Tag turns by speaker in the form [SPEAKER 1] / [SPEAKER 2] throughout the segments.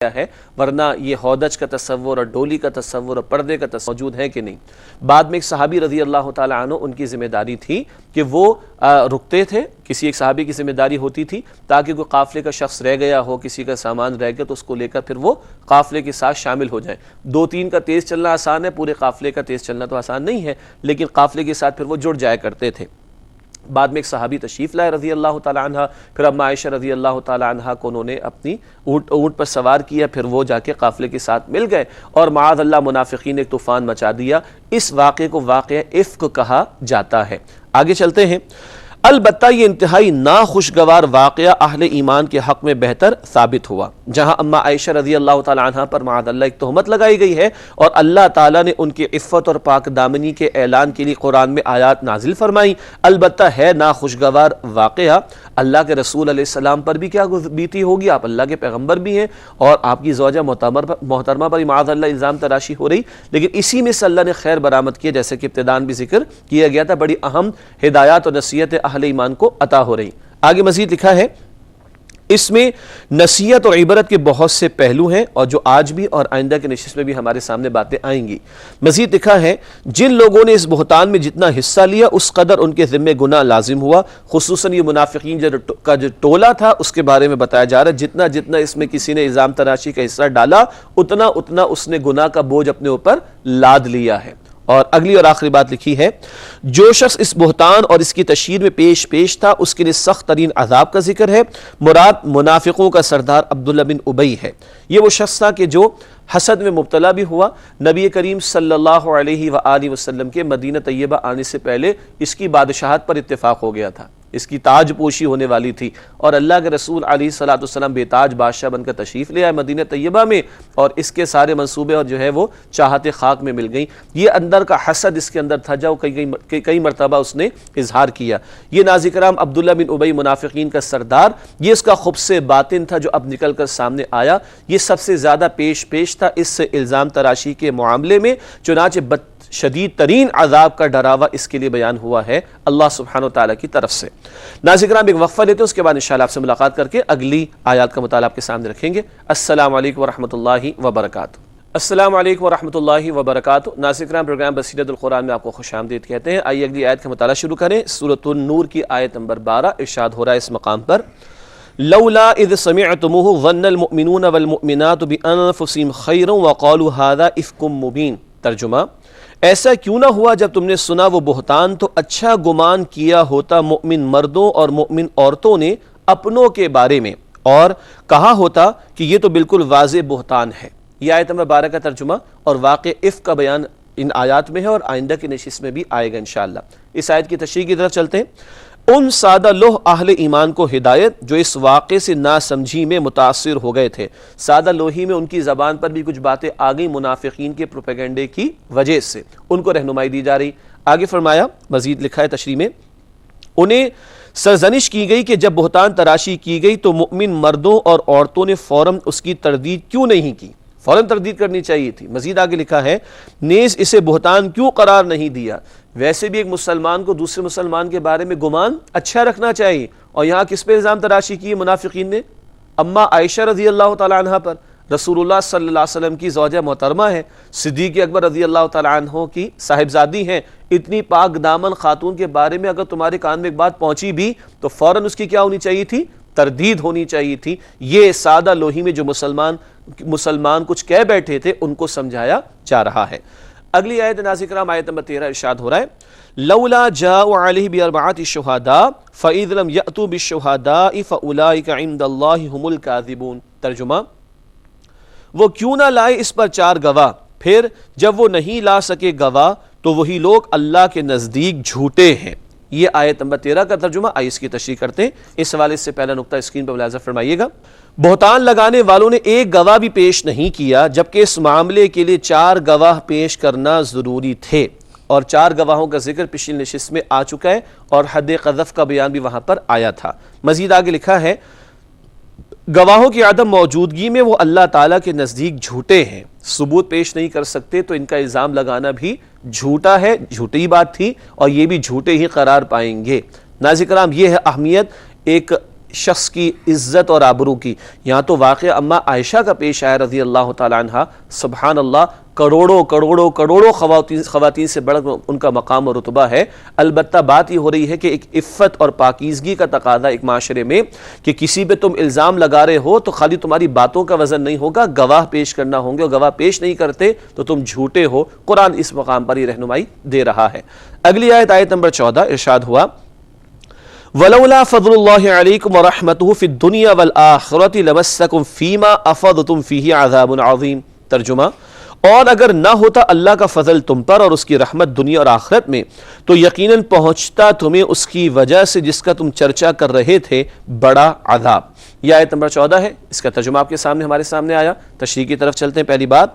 [SPEAKER 1] ہے، ورنہ یہ ہودج کا تصور اور ڈولی کا تصور اور پردے کا تصور موجود ہے کہ نہیں۔ بعد میں ایک صحابی رضی اللہ تعالیٰ عنہ ان کی ذمہ داری تھی کہ وہ رکتے تھے، کسی ایک صحابی کی ذمہ داری ہوتی تھی تاکہ کوئی قافلے کا شخص رہ گیا ہو، کسی کا سامان رہ گیا تو اس کو لے کر پھر وہ قافلے کے ساتھ شامل ہو جائیں۔ 2-3 کا تیز چلنا آسان ہے، پورے قافلے کا تیز چلنا تو آسان نہیں ہے، لیکن قافلے کے ساتھ پھر وہ جڑ جایا کرتے تھے۔ بعد میں ایک صحابی تشریف لائے رضی اللہ تعالیٰ عنہ، پھر اما عائشہ رضی اللہ تعالیٰ عنہ کو انہوں نے اپنی اونٹ پر سوار کیا، پھر وہ جا کے قافلے کے ساتھ مل گئے اور معاذ اللہ منافقین نے ایک طوفان مچا دیا۔ اس واقعے کو واقعہ افک کہا جاتا ہے۔ آگے چلتے ہیں۔ البتہ یہ انتہائی ناخوشگوار واقعہ اہل ایمان کے حق میں بہتر ثابت ہوا، جہاں اما عائشہ رضی اللہ تعالیٰ عنہ پر معاذ اللہ ایک تہمت لگائی گئی ہے اور اللہ تعالیٰ نے ان کی عفت اور پاک دامنی کے اعلان کے لیے قرآن میں آیات نازل فرمائی۔ البتہ ہے ناخوشگوار واقعہ، اللہ کے رسول علیہ السلام پر بھی کیا بیتی ہوگی، آپ اللہ کے پیغمبر بھی ہیں اور آپ کی زوجہ محترمہ پر معاذ اللہ الزام تراشی ہو رہی، لیکن اسی میں سے اللہ نے خیر برآمد کیا، جیسے کہ ابتداءً بھی ذکر کیا گیا تھا، بڑی اہم ہدایات اور نصیحت اہل ایمان کو عطا ہو رہی۔ آگے مزید لکھا ہے، اس میں نصیحت اور عبرت کے بہت سے پہلو ہیں اور جو آج بھی اور آئندہ کے نشست میں بھی ہمارے سامنے باتیں آئیں گی۔ مزید لکھا ہے، جن لوگوں نے اس بہتان میں جتنا حصہ لیا اس قدر ان کے ذمہ گناہ لازم ہوا، خصوصاً یہ منافقین کا جو ٹولہ تھا اس کے بارے میں بتایا جا رہا ہے، جتنا جتنا اس میں کسی نے الزام تراشی کا حصہ ڈالا اتنا اتنا اس نے گناہ کا بوجھ اپنے اوپر لاد لیا ہے۔ اور اگلی اور آخری بات لکھی ہے، جو شخص اس بہتان اور اس کی تشہیر میں پیش تھا اس کے لیے سخت ترین عذاب کا ذکر ہے۔ مراد منافقوں کا سردار عبداللہ بن ابی ہے۔ یہ وہ شخص تھا کہ جو حسد میں مبتلا بھی ہوا۔ نبی کریم صلی اللہ علیہ وآلہ وسلم کے مدینہ طیبہ آنے سے پہلے اس کی بادشاہت پر اتفاق ہو گیا تھا، اس کی تاج پوشی ہونے والی تھی، اور اللہ کے رسول علیہ الصلوۃ والسلام بے تاج بادشاہ بن کر تشریف لے آئے مدینہ طیبہ میں، اور اس کے سارے منصوبے اور جو ہے وہ چاہتے خاک میں مل گئیں۔ یہ اندر کا حسد اس کے اندر تھا جو کئی مرتبہ اس نے اظہار کیا۔ یہ ناظر کرام عبداللہ بن ابی منافقین کا سردار، یہ اس کا خبث باطن تھا جو اب نکل کر سامنے آیا۔ یہ سب سے زیادہ پیش تھا اس الزام تراشی کے معاملے میں، چنانچہ شدید ترین عذاب کا ڈراوا اس کے لیے بیان ہوا ہے اللہ سبحانہ و تعالیٰ کی طرف سے۔ ناظرین کرام، ایک وقفہ لیتے ہیں، اس کے بعد انشاءاللہ آپ سے ملاقات کر کے اگلی آیات کا مطالعہ آپ کے سامنے رکھیں گے۔ السلام علیکم ورحمۃ اللہ وبرکاتہ۔ السلام علیکم ورحمۃ اللہ وبرکاتہ۔ ناظرین کرام، پروگرام بصیرت القرآن میں آپ کو خوش آمدید کہتے ہیں۔ آئیے اگلی آیت کا مطالعہ شروع کریں۔ سورۃ النور کی آیت نمبر 12 ارشاد ہو رہا ہے اس مقام پر، لولا اذ سمعتموہ ظن المؤمنون والمؤمنات بانفسہم خیرا وقالوا ھذا افک مبین۔ ترجمہ، ایسا کیوں نہ ہوا جب تم نے سنا وہ بہتان تو اچھا گمان کیا ہوتا مومن مردوں اور مومن عورتوں نے اپنوں کے بارے میں، اور کہا ہوتا کہ یہ تو بالکل واضح بہتان ہے۔ یہ آیت نمبر 12 کا ترجمہ اور واقع افک کا بیان ان آیات میں ہے اور آئندہ کی نشست میں بھی آئے گا انشاءاللہ۔ اس آیت کی تشریح کی طرف چلتے ہیں۔ ان سادہ لوح اہل ایمان کو ہدایت جو اس واقعے سے ناسمجھی میں متاثر ہو گئے تھے۔ سادہ لوحی میں ان کی زبان پر بھی کچھ باتیں آ گئی منافقین کے پروپیگنڈے کی وجہ سے، ان کو رہنمائی دی جا رہی۔ آگے فرمایا، مزید لکھا ہے تشریح میں، انہیں سرزنش کی گئی کہ جب بہتان تراشی کی گئی تو مؤمن مردوں اور عورتوں نے فوراً اس کی تردید کیوں نہیں کی، فوراً تردید کرنی چاہیے تھی۔ مزید آگے لکھا ہے، نیز اسے بہتان کیوں قرار نہیں دیا، ویسے بھی ایک مسلمان کو دوسرے مسلمان کے بارے میں گمان اچھا رکھنا چاہیے، اور یہاں کس پہ الزام تراشی کی ہے منافقین نے؟ اما عائشہ رضی اللہ تعالیٰ عنہ پر، رسول اللہ صلی اللہ علیہ وسلم کی زوجہ محترمہ ہے، صدیق اکبر رضی اللہ تعالیٰ عنہ کی صاحبزادی ہیں۔ اتنی پاک دامن خاتون کے بارے میں اگر تمہارے کان میں ایک بات پہنچی بھی تو فوراً اس کی کیا ہونی چاہیے تھی؟ تردید ہونی چاہیے تھی۔ یہ سادہ لوحی میں جو مسلمان کچھ کہہ بیٹھے تھے ان کو سمجھایا جا رہا ہے۔ اگلی آیت ناظرین کرام، آیت نمبر 13 ارشاد ہو رہا ہے، لولا جاءوا علیہ باربعۃ شہداء فاذ لم یأتوا بالشہداء فاولئک عند اللہ ھم الکاذبون۔ ترجمہ، وہ کیوں نہ لائے اس پر 4 گواہ، پھر جب وہ نہیں لا سکے گواہ تو وہی لوگ اللہ کے نزدیک جھوٹے ہیں۔ یہ آیت نمبر 13 کا ترجمہ۔ آئیے اس کی تشریح کرتے ہیں۔ اس حوالے سے پہلا نقطہ اسکرین پر ملاحظہ فرمائیے گا، بہتان لگانے والوں نے ایک گواہ بھی پیش نہیں کیا، جبکہ اس معاملے کے لیے 4 گواہ پیش کرنا ضروری تھے، اور 4 گواہوں کا ذکر پچھلی نشست میں آ چکا ہے اور حد قذف کا بیان بھی وہاں پر آیا تھا۔ مزید آگے لکھا ہے، گواہوں کی عدم موجودگی میں وہ اللہ تعالیٰ کے نزدیک جھوٹے ہیں، ثبوت پیش نہیں کر سکتے تو ان کا الزام لگانا بھی جھوٹا ہے، جھوٹی بات تھی، اور یہ بھی جھوٹے ہی قرار پائیں گے۔ ناظرین کرام، یہ ہے اہمیت ایک شخص کی عزت اور آبرو کی. یہاں تو واقعہ اما عائشہ کا پیش آیا رضی اللہ تعالیٰ عنہ. سبحان اللہ, کروڑوں کروڑوں کروڑوں خواتین سے بڑھ کر ان کا مقام اور رتبہ ہے. البتہ بات یہ ہو رہی ہے کہ ایک عفت اور پاکیزگی کا تقاضا ایک معاشرے میں کہ کسی پہ تم الزام لگا رہے ہو تو خالی تمہاری باتوں کا وزن نہیں ہوگا, گواہ پیش کرنا ہوں گے, اور گواہ پیش نہیں کرتے تو تم جھوٹے ہو. قرآن اس مقام پر یہ رہنمائی دے رہا ہے. اگلی آیت, آیت نمبر 14, ارشاد ہوا وَلَوْلَا فَضْلُ اللَّهِ عَلَيْكُمْ وَرَحْمَتُهُ فِي الدُّنْيَا وَالْآخِرَةِ لَمَسَّكُمْ فِي مَا أَفَضْتُمْ فِيهِ عَذَابٌ عَظِيمٌ. ترجمہ, اور اگر نہ ہوتا اللہ کا فضل تم پر اور اس کی رحمت دنیا اور آخرت میں تو یقیناً پہنچتا تمہیں اس کی وجہ سے جس کا تم چرچا کر رہے تھے بڑا عذاب. یہ آیت نمبر 14 ہے. اس کا ترجمہ آپ کے سامنے ہمارے سامنے آیا. تشریح کی طرف چلتے ہیں. پہلی بات,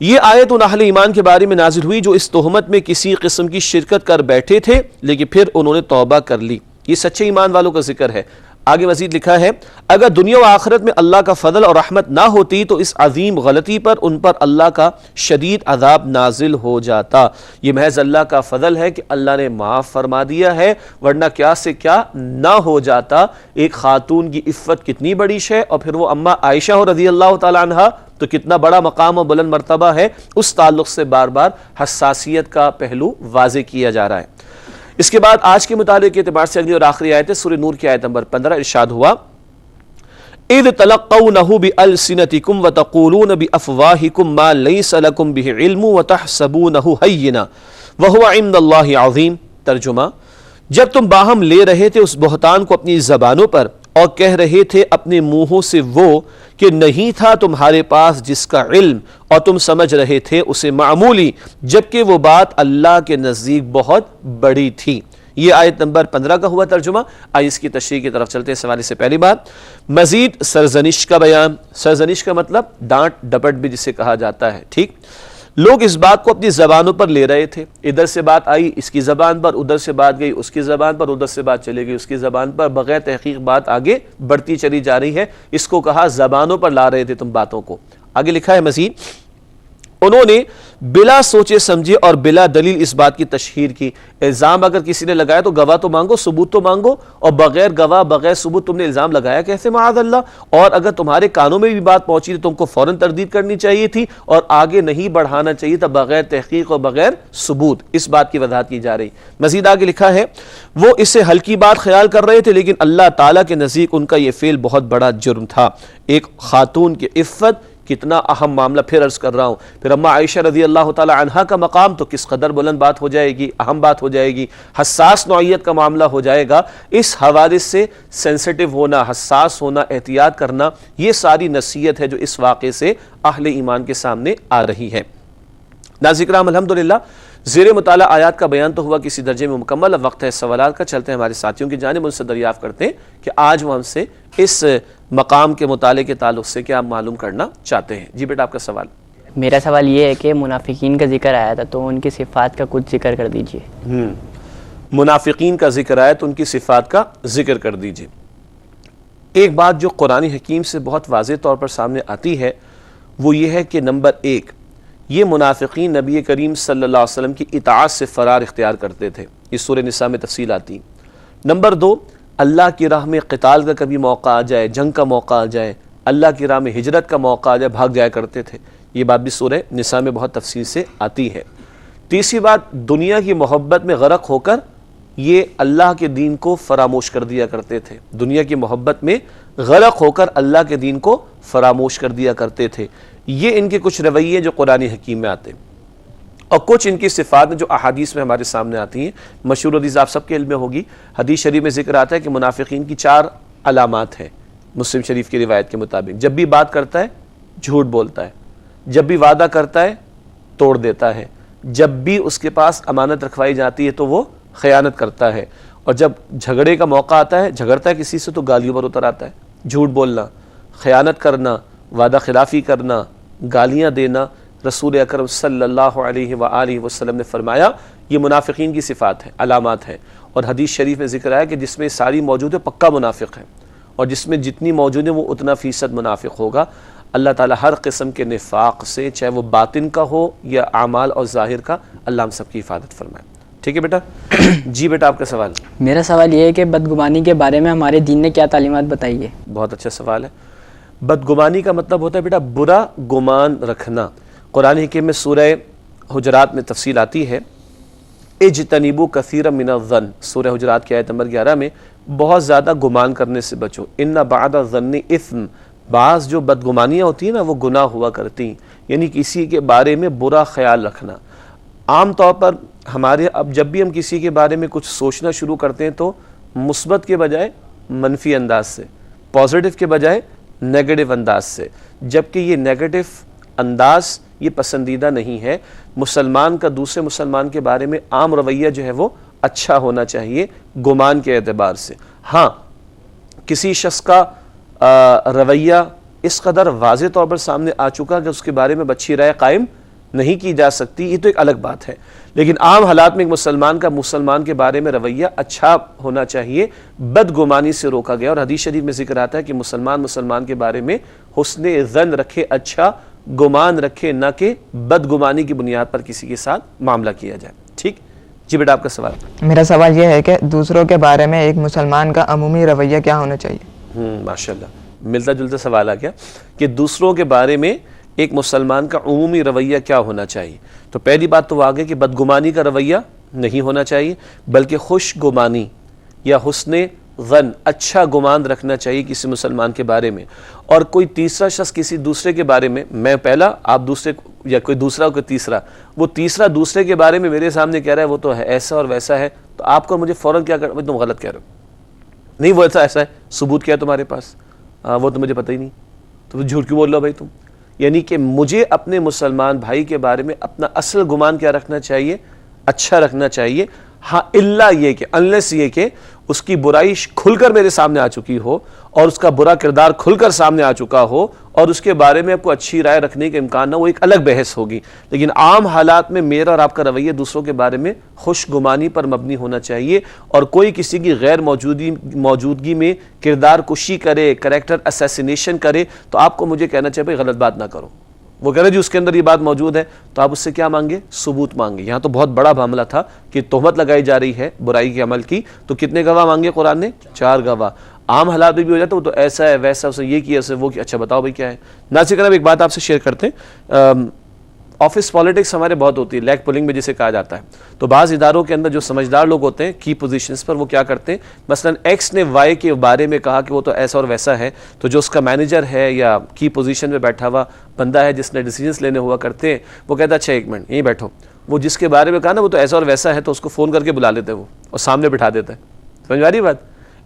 [SPEAKER 1] یہ آیت ان اہل ایمان کے بارے میں نازل ہوئی جو اس تہمت میں کسی قسم کی شرکت کر بیٹھے تھے لیکن پھر انہوں نے توبہ کر لی. یہ سچے ایمان والوں کا ذکر ہے. آگے مزید لکھا ہے, اگر دنیا و آخرت میں اللہ کا فضل اور رحمت نہ ہوتی تو اس عظیم غلطی پر ان پر اللہ کا شدید عذاب نازل ہو جاتا. یہ محض اللہ کا فضل ہے کہ اللہ نے معاف فرما دیا ہے, ورنہ کیا سے کیا نہ ہو جاتا. ایک خاتون کی عفت کتنی بڑی شے, اور پھر وہ اما عائشہ رضی اللہ تعالی عنہ تو کتنا بڑا مقام و بلند مرتبہ ہے. اس تعلق سے بار بار حساسیت کا پہلو واضح کیا جا رہا ہے. اس کے بعد آج کے مطالعے کے اعتبار سے اگلی اور آخری آیت ہے سورہ نور کی آیت نمبر 15. ارشاد ہوا اِذْ تَلَقَّوْنَهُ بِأَلْسِنَتِكُمْ وَتَقُولُونَ بِأَفْوَاهِكُمْ مَا لَيْسَ لَكُمْ بِهِ عِلْمٌ وَتَحْسَبُونَهُ هَيِّنًا وَهُوَ عِندَ اللَّهِ عَظِيمٌ. ترجمہ, جب تم باہم لے رہے تھے اس بہتان کو اپنی زبانوں پر اور کہہ رہے تھے اپنے منہوں سے وہ کہ نہیں تھا تمہارے پاس جس کا علم, اور تم سمجھ رہے تھے اسے معمولی, جبکہ وہ بات اللہ کے نزدیک بہت بڑی تھی. یہ آیت نمبر 15 کا ہوا ترجمہ. آئیے اس کی تشریح کی طرف چلتے ہیں. اس حوالے سے پہلی بات, مزید سرزنش کا بیان. سرزنش کا مطلب ڈانٹ ڈپٹ بھی جسے کہا جاتا ہے. ٹھیک, لوگ اس بات کو اپنی زبانوں پر لے رہے تھے. ادھر سے بات آئی اس کی زبان پر, ادھر سے بات گئی اس کی زبان پر, ادھر سے بات چلے گئی اس کی زبان پر, بغیر تحقیق بات آگے بڑھتی چلی جا رہی ہے. اس کو کہا زبانوں پر لا رہے تھے تم باتوں کو. آگے لکھا ہے مزید, انہوں نے بلا سوچے سمجھے اور بلا دلیل اس بات کی تشہیر کی. الزام اگر کسی نے لگایا تو گواہ تو مانگو, ثبوت تو مانگو, اور بغیر گواہ بغیر ثبوت تم نے الزام لگایا کیسے معاذ اللہ. اور اگر تمہارے کانوں میں بھی بات پہنچی تو تم کو فوراً تردید کرنی چاہیے تھی اور آگے نہیں بڑھانا چاہیے تھا بغیر تحقیق اور بغیر ثبوت. اس بات کی وضاحت کی جا رہی. مزید آگے لکھا ہے, وہ اسے ہلکی بات خیال کر رہے تھے لیکن اللہ تعالیٰ کے نزدیک ان کا یہ فعل بہت بڑا جرم تھا. ایک خاتون کی عفت کتنا اہم معاملہ, پھر عرض کر رہا ہوں. پھر اما عائشہ رضی اللہ تعالی عنہا کا مقام تو کس قدر بلند بات ہو جائے گی, اہم بات ہو جائے گی, حساس نوعیت کا معاملہ ہو جائے گا. اس حوالے سے سینسٹیو ہونا, حساس ہونا, احتیاط کرنا, یہ ساری نصیحت ہے جو اس واقعے سے اہل ایمان کے سامنے آ رہی ہے. ناظرین کرام, الحمدللہ زیر مطالعہ آیات کا بیان تو ہوا کسی درجے میں مکمل. اب وقت ہے سوالات کا. چلتے ہیں ہمارے ساتھیوں کی جانب, ان سے دریافت کرتے ہیں کہ آج وہ ہم سے اس مقام کے مطالعے کے تعلق سے کیا معلوم کرنا چاہتے ہیں. جی بیٹا, آپ کا سوال.
[SPEAKER 2] میرا سوال یہ ہے کہ منافقین کا ذکر آیا تھا تو ان کی صفات کا کچھ ذکر کر دیجئے.
[SPEAKER 1] منافقین کا ذکر آیا تو ان کی صفات کا ذکر کر دیجئے. ایک بات جو قرآن حکیم سے بہت واضح طور پر سامنے آتی ہے وہ یہ ہے کہ نمبر 1, یہ منافقین نبی کریم صلی اللہ علیہ وسلم کی اطاعت سے فرار اختیار کرتے تھے. اس سورہ نساء میں تفصیل آتی. نمبر 2, اللہ کی راہ میں قتال کا کبھی موقع آ جائے, جنگ کا موقع آ جائے, اللہ کی راہ میں ہجرت کا موقع آ جائے, بھاگ جایا کرتے تھے. یہ بات بھی سورہ نساء میں بہت تفصیل سے آتی ہے. تیسری بات, دنیا کی محبت میں غرق ہو کر یہ اللہ کے دین کو فراموش کر دیا کرتے تھے. دنیا کی محبت میں غرق ہو کر اللہ کے دین کو فراموش کر دیا کرتے تھے. یہ ان کے کچھ رویے جو قرآن حکیم میں آتے ہیں, اور کچھ ان کی صفات جو احادیث میں ہمارے سامنے آتی ہیں. مشہور حدیث آپ سب کے علم میں ہوگی, حدیث شریف میں ذکر آتا ہے کہ منافقین کی 4 علامات ہیں. مسلم شریف کی روایت کے مطابق, جب بھی بات کرتا ہے جھوٹ بولتا ہے, جب بھی وعدہ کرتا ہے توڑ دیتا ہے, جب بھی اس کے پاس امانت رکھوائی جاتی ہے تو وہ خیانت کرتا ہے, اور جب جھگڑے کا موقع آتا ہے, جھگڑتا ہے کسی سے تو گالیوں پر اتر آتا ہے. جھوٹ بولنا, خیانت کرنا, وعدہ خلافی کرنا, گالیاں دینا. رسول اکرم صلی اللہ علیہ وآلہ وسلم نے فرمایا یہ منافقین کی صفات ہیں, علامات ہیں. اور حدیث شریف میں ذکر آیا کہ جس میں ساری موجود ہے پکا منافق ہے, اور جس میں جتنی موجود ہے وہ اتنا فیصد منافق ہوگا. اللہ تعالیٰ ہر قسم کے نفاق سے, چاہے وہ باطن کا ہو یا اعمال اور ظاہر کا, اللہ ہم سب کی حفاظت فرمائے. ٹھیک ہے بیٹا؟ جی بیٹا آپ کا سوال.
[SPEAKER 2] میرا سوال یہ ہے کہ بدگمانی کے بارے میں ہمارے دین نے کیا تعلیمات بتائی ہے؟
[SPEAKER 1] بہت اچھا سوال ہے. بدگمانی کا مطلب ہوتا ہے بیٹا برا گمان رکھنا. قرآن حکیم میں سورہ حجرات میں تفصیل آتی ہے، اجتنبوا کثیرا من الظن، سورہ حجرات کی آیت نمبر 11 میں، بہت زیادہ گمان کرنے سے بچو. ان بعد الظن اثم، بعض جو بدگمانیاں ہوتی ہیں نا وہ گناہ ہوا کرتی ہیں، یعنی کسی کے بارے میں برا خیال رکھنا. عام طور پر ہمارے اب جب بھی ہم کسی کے بارے میں کچھ سوچنا شروع کرتے ہیں تو مثبت کے بجائے منفی انداز سے، پازیٹیو کے بجائے نیگیٹو انداز سے، جبکہ یہ نیگیٹو انداز یہ پسندیدہ نہیں ہے. مسلمان کا دوسرے مسلمان کے بارے میں عام رویہ جو ہے وہ اچھا ہونا چاہیے گمان کے اعتبار سے. ہاں کسی شخص کا رویہ اس قدر واضح طور پر سامنے آ چکا کہ اس کے بارے میں اچھی رائے قائم نہیں کی جا سکتی، یہ تو ایک الگ بات ہے. لیکن عام حالات میں ایک مسلمان کا مسلمان کے بارے میں رویہ اچھا ہونا چاہیے، بدگمانی سے روکا گیا. اور حدیث شریف میں ذکر آتا ہے کہ مسلمان کے بارے میں حسن ظن رکھے، اچھا گمان رکھے، نہ کہ بدگمانی کی بنیاد پر کسی کے ساتھ معاملہ کیا جائے. ٹھیک؟ جی بیٹا آپ کا سوال.
[SPEAKER 3] میرا سوال یہ ہے کہ دوسروں کے بارے میں ایک مسلمان کا عمومی رویہ کیا ہونا چاہیے؟
[SPEAKER 1] ماشاءاللہ ملتا جلتا سوال آ گیا کہ دوسروں کے بارے میں ایک مسلمان کا عمومی رویہ کیا ہونا چاہیے. تو پہلی بات تو آ گئی کہ بدگمانی کا رویہ نہیں ہونا چاہیے، بلکہ خوش گمانی یا حسن ظن، اچھا گمان رکھنا چاہیے کسی مسلمان کے بارے میں. اور کوئی تیسرا شخص کسی دوسرے کے بارے میں، میں پہلا آپ دوسرے، یا کوئی دوسرا کوئی تیسرا، وہ تیسرا دوسرے کے بارے میں میرے سامنے کہہ رہا ہے وہ تو ہے ایسا اور ویسا ہے، تو آپ کو مجھے فوراً کیا کرنا، تم غلط کہہ رہے ہو، نہیں وہ ایسا ہے، ثبوت کیا ہے تمہارے پاس؟ وہ تو مجھے پتہ ہی نہیں، تو جھوٹ کیوں بول رہے ہو بھائی تم؟ یعنی کہ مجھے اپنے مسلمان بھائی کے بارے میں اپنا اصل گمان کیا رکھنا چاہیے؟ اچھا رکھنا چاہیے. ہاں الا یہ کہ انلیس یہ کہ اس کی برائی کھل کر میرے سامنے آ چکی ہو اور اس کا برا کردار کھل کر سامنے آ چکا ہو اور اس کے بارے میں آپ کو اچھی رائے رکھنے کا امکان نہ، وہ ایک الگ بحث ہوگی. لیکن عام حالات میں میرا اور آپ کا رویہ دوسروں کے بارے میں خوش گمانی پر مبنی ہونا چاہیے. اور کوئی کسی کی غیر موجودگی میں کردار کشی کرے، کریکٹر اسیسینیشن کرے، تو آپ کو مجھے کہنا چاہیے بھائی غلط بات نہ کرو. وہ کہہ رہے جی اس کے اندر یہ بات موجود ہے، تو آپ اس سے کیا مانگے؟ ثبوت مانگے. یہاں تو بہت بڑا معاملہ تھا کہ تہمت لگائی جا رہی ہے برائی کے عمل کی، تو کتنے گواہ مانگے قرآن نے؟ 4 گواہ. عام حالات میں بھی ہو جاتا ہے وہ تو ایسا ہے ویسا، اسے یہ کیا، اسے وہ کیا. اچھا بتاؤ بھائی کیا ہے. ناصر کرام ایک بات آپ سے شیئر کرتے ہیں، آفس پالیٹکس ہمارے بہت ہوتی ہے، لیگ پولنگ میں جسے کہا جاتا ہے. تو بعض اداروں کے اندر جو سمجھدار لوگ ہوتے ہیں کی پوزیشنز پر، وہ کیا کرتے ہیں، مثلا ایکس نے وائی کے بارے میں کہا کہ وہ تو ایسا اور ویسا ہے، تو جو اس کا مینیجر ہے یا کی پوزیشن میں بیٹھا ہوا بندہ ہے جس نے ڈیسیجنز لینے ہوا کرتے ہیں، وہ کہتا ہے اچھا ایک منٹ یہیں بیٹھو، وہ جس کے بارے میں کہا نا وہ تو ایسا اور ویسا ہے، تو اس کو فون کر کے بلا لیتے وہ اور سامنے بٹھا دیتا ہے. سمجھ آ رہی بات؟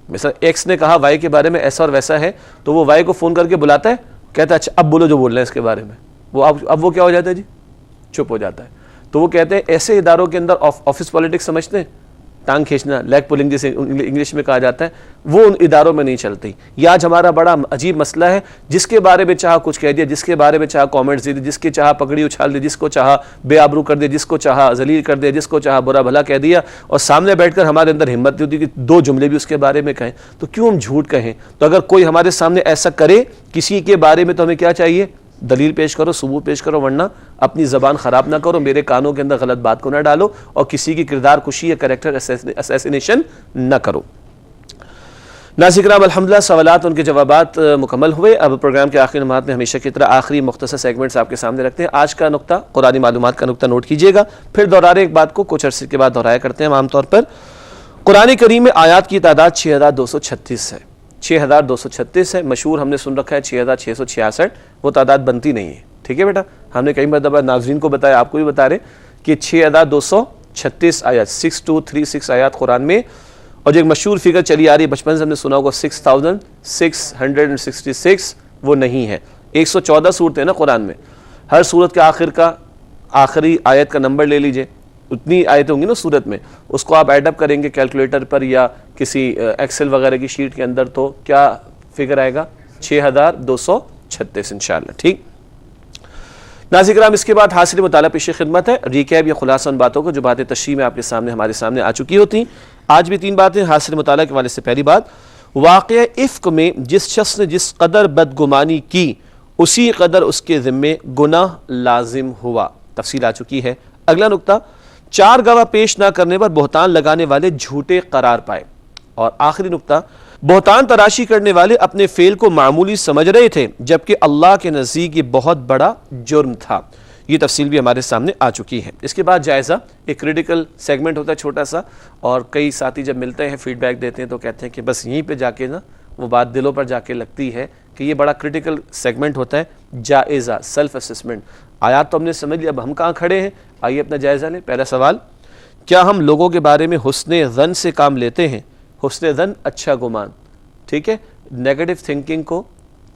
[SPEAKER 1] مثلا ایکس نے کہا وائی کے بارے میں ایسا اور ویسا ہے، تو وہ وائی کو فون کر کے بلاتا ہے، کہتا ہے اچھا اب بولو جو بول رہے ہیں اس کے بارے میں. وہ اب وہ کیا ہو جاتا ہے جی؟ چپ ہو جاتا ہے. تو وہ کہتے ہیں ایسے اداروں کے اندر آفس پالیٹکس سمجھتے ہیں، ٹانگ کھینچنا، لیگ پولنگ جسے انگلش میں کہا جاتا ہے، وہ ان اداروں میں نہیں چلتی. یہ آج ہمارا بڑا عجیب مسئلہ ہے، جس کے بارے میں چاہا کچھ کہہ دیا، جس کے بارے میں چاہا کامنٹس دے دیا، جس کے چاہا پگڑی اچھال دی، جس کو چاہا بے آبرو کر دیا، جس کو چاہا ذلیل کر دیا، جس کو چاہا برا بھلا کہہ دیا، اور سامنے بیٹھ کر ہمارے اندر ہمت نہیں ہوتی کہ 2 جملے بھی اس کے بارے میں کہیں. تو کیوں ہم جھوٹ کہیں؟ تو اگر کوئی ہمارے سامنے ایسا کرے کسی کے بارے میں، تو ہمیں کیا چاہیے؟ دلیل پیش کرو، ثبوت پیش کرو، ورنہ اپنی زبان خراب نہ کرو، میرے کانوں کے اندر غلط بات کو نہ ڈالو، اور کسی کی کردار کشی یا کریکٹر اسیسینیشن نہ کرو. ناظرین کرام الحمدللہ سوالات ان کے جوابات مکمل ہوئے. اب پروگرام کے آخری نمات میں ہمیشہ کی طرح آخری مختصر سیگمنٹس آپ کے سامنے رکھتے ہیں. آج کا نقطہ قرآنی معلومات کا نقطہ نوٹ کیجئے گا، پھر دوہرا رہے ایک بات کو کچھ عرصے کے بعد دہرایا کرتے ہیں. عام طور پر قرآن کریم میں آیات کی تعداد 6236 ہے. 6236 ہے. مشہور ہم نے سن رکھا ہے 6666، وہ تعداد بنتی نہیں ہے. ٹھیک ہے بیٹا؟ ہم نے کئی مرتبہ ناظرین کو بتایا، آپ کو بھی بتا رہے کہ 6236 آیات، 6236 آیات قرآن میں. اور جو ایک مشہور فگر چلی آ رہی ہے بچپن سے ہم نے سنا ہوگا 6666، وہ نہیں ہے. 114 صورتیں نا قرآن میں، ہر صورت کے آخر کا آخری آیت کا نمبر لے لیجئے، اتنی آیتیں ہوں گی نا صورت میں، اس کو آپ ایڈ اپ کریں گے کیلکولیٹر پر یا کسی ایکسل وغیرہ کی شیٹ کے اندر، تو کیا فگر آئے گا؟ 6236 انشاءاللہ. ٹھیک ناظرین کرام، اس کے بعد حاصل مطالعہ پیش خدمت ہے. ریکیپ یا خلاصہ ان باتوں کو جو باتیں تشریح میں آپ کے سامنے ہمارے سامنے آ چکی ہوتی. آج بھی 3 باتیں حاصل مطالعہ کے والے سے. پہلی بات، واقعہ افک میں جس شخص نے جس قدر بدگمانی کی اسی قدر اس کے ذمے گناہ لازم ہوا. تفصیل آ چکی ہے. اگلا نقطہ، 4 گواہ پیش نہ کرنے پر بہتان لگانے والے جھوٹے قرار پائے۔ اور آخری نقطہ، بہتان تراشی کرنے والے اپنے فعل کو معمولی سمجھ رہے تھے جبکہ اللہ کے نزدیک یہ بہت بڑا جرم تھا۔ یہ تفصیل بھی ہمارے سامنے آ چکی ہے۔ اس کے بعد جائزہ، ایک کریٹیکل سیگمنٹ ہوتا ہے چھوٹا سا، اور کئی ساتھی جب ملتے ہیں فیڈ بیک دیتے ہیں تو کہتے ہیں کہ بس یہیں پہ جا کے نا وہ بات دلوں پر جا کے لگتی ہے کہ یہ بڑا کریٹیکل سیگمنٹ ہوتا ہے، جائزہ، سیلف اسسمنٹ۔ آیات تو ہم نے سمجھ لیا، اب ہم کہاں کھڑے ہیں؟ آئیے اپنا جائزہ لیں۔ پہلا سوال، کیا ہم لوگوں کے بارے میں حسن ظن سے کام لیتے ہیں؟ حسن ظن، اچھا گمان، ٹھیک ہے، نیگیٹو تھنکنگ کو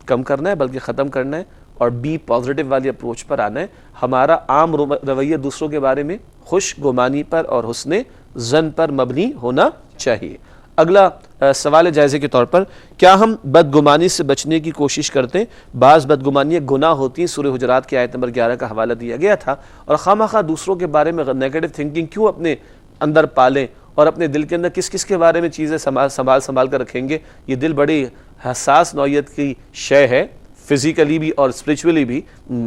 [SPEAKER 1] کم کرنا ہے بلکہ ختم کرنا ہے، اور بی پازیٹیو والی اپروچ پر آنا ہے۔ ہمارا عام رویہ دوسروں کے بارے میں خوش گمانی پر اور حسن ظن پر مبنی ہونا چاہیے۔ اگلا سوال جائزے کے طور پر، کیا ہم بدگمانی سے بچنے کی کوشش کرتے ہیں؟ بعض بدگمانیاں گناہ ہوتی ہیں، سورہ حجرات کی آیت نمبر 11 کا حوالہ دیا گیا تھا، اور خواہ دوسروں کے بارے میں نیگیٹو تھنکنگ کیوں اپنے اندر پالیں، اور اپنے دل کے اندر کس کس کے بارے میں چیزیں سنبھال کر رکھیں گے؟ یہ دل بڑی حساس نوعیت کی شے ہے، فزیکلی بھی اور اسپرچولی بھی،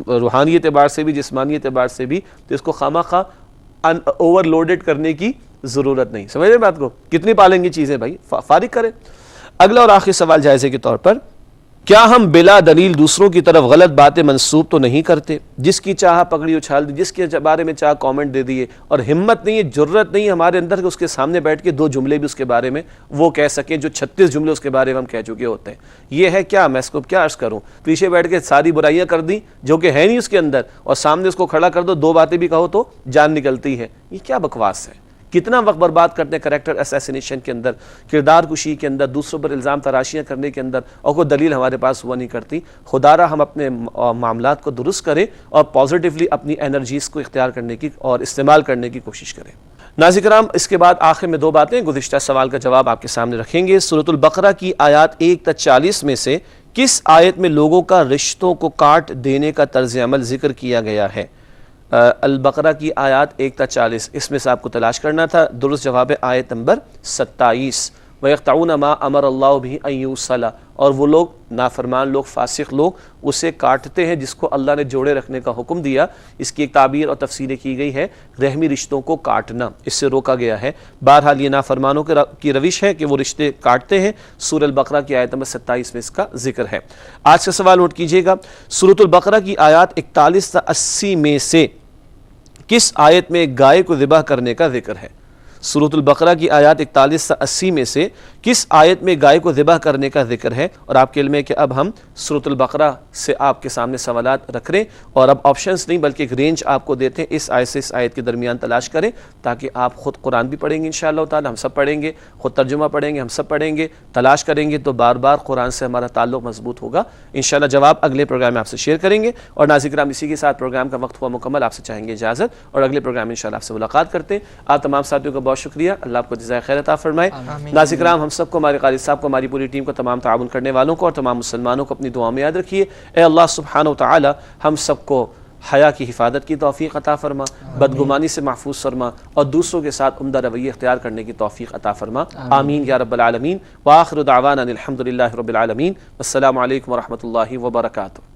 [SPEAKER 1] روحانی اعتبار سے بھی جسمانی اعتبار سے بھی، تو اس کو خواہ اوور لوڈڈ کرنے کی ضرورت نہیں۔ سمجھ رہے بات کو؟ کتنی پالیں گی چیزیں بھائی، فارغ کریں۔ اگلا اور آخری سوال جائزے کے طور پر، کیا ہم بلا دلیل دوسروں کی طرف غلط باتیں منسوب تو نہیں کرتے؟ جس کی چاہا پکڑی اچھال دی، جس کے بارے میں چاہا کامنٹ دے دیے، اور ہمت نہیں ہے، جرت نہیں ہے ہمارے اندر کہ اس کے سامنے بیٹھ کے 2 جملے بھی اس کے بارے میں وہ کہہ سکیں جو 36 جملے اس کے بارے میں ہم کہہ چکے ہوتے ہیں۔ یہ ہے کیا، میں اس کو کیا عرض کروں، پیچھے بیٹھ کے ساری برائیاں کر دی جو کہ ہے نہیں اس کے اندر، اور سامنے اس کو کھڑا کر دو، 2 باتیں بھی کہو تو جان نکلتی ہے۔ یہ کیا بکواس ہے؟ کتنا وقت برباد کرتے ہیں کریکٹر اسیسینیشن کے اندر، کردار کشی کے اندر، دوسروں پر الزام تراشیاں کرنے کے اندر، اور کوئی دلیل ہمارے پاس ہوا نہیں کرتی۔ خدا را ہم اپنے معاملات کو درست کریں اور پازیٹیولی اپنی انرجیز کو اختیار کرنے کی اور استعمال کرنے کی کوشش کریں۔ ناظرین کرام، اس کے بعد آخر میں 2 باتیں، گزشتہ سوال کا جواب آپ کے سامنے رکھیں گے۔ سورۃ البقرہ کی آیات 1 تا 40 میں سے کس آیت میں لوگوں کا رشتوں کو کاٹ دینے کا طرز عمل ذکر کیا گیا ہے؟ البقرہ کی آیات 1 تا 40، اس میں سے آپ کو تلاش کرنا تھا۔ درست جواب ہے آیت نمبر 27، وَيَقْطَعُونَ مَا أَمَرَ اللَّهُ بِهِ أَن يُوصَلَ، اور وہ لوگ نافرمان لوگ، فاسق لوگ اسے کاٹتے ہیں جس کو اللہ نے جوڑے رکھنے کا حکم دیا۔ اس کی ایک تعبیر اور تفسیر کی گئی ہے رحمی رشتوں کو کاٹنا، اس سے روکا گیا ہے۔ بہرحال یہ نافرمانوں کی روش ہے کہ وہ رشتے کاٹتے ہیں۔ سورہ البقرہ کی آیت نمبر 27 میں اس کا ذکر ہے۔ آج کا سوال نوٹ کیجئے گا، سورۃ البقرہ کی آیات 41 تا 80 میں سے کس آیت میں گائے کو ذبح کرنے کا ذکر ہے؟ سورۃ البقرہ کی آیات 41 سے 80 میں سے کس آیت میں گائے کو ذبح کرنے کا ذکر ہے؟ اور آپ کے علم ہے کہ اب ہم سورۃ البقرہ سے آپ کے سامنے سوالات رکھ رہے ہیں، اور اب آپشنز نہیں بلکہ ایک رینج آپ کو دیتے ہیں، اس آیت سے اس آیت کے درمیان تلاش کریں تاکہ آپ خود قرآن بھی پڑھیں گے انشاءاللہ تعالی، ہم سب پڑھیں گے، خود ترجمہ پڑھیں گے، ہم سب پڑھیں گے، تلاش کریں گے تو بار بار قرآن سے ہمارا تعلق مضبوط ہوگا انشاءاللہ۔ جواب اگلے پروگرام میں آپ سے شیئر کریں گے۔ اور ناظرین کرام، اسی کے ساتھ پروگرام کا وقت ہوا مکمل، آپ سے چاہیں گے اجازت، اور اگلے پروگرام میں انشاءاللہ آپ سے ملاقات کرتے ہیں۔ آپ تمام ساتھیوں کا بہت شکریہ، اللہ آپ کو جزائے خیر عطا فرمائے۔ ناظرین کرام، ہم سب کو، ہمارے قاری صاحب کو، ہماری پوری ٹیم کو، تمام تعاون کرنے والوں کو اور تمام مسلمانوں کو اپنی دعا میں یاد رکھیے۔ اے اللہ سبحانہ و تعالی ہم سب کو حیا کی حفاظت کی توفیق عطا فرما، بدگمانی سے محفوظ فرما، اور دوسروں کے ساتھ عمدہ رویہ اختیار کرنے کی توفیق عطا فرما، آمین یا رب العالمین۔ وآخر دعوانا الحمدللہ رب العالمین، والسلام علیکم ورحمۃ اللہ وبرکاتہ۔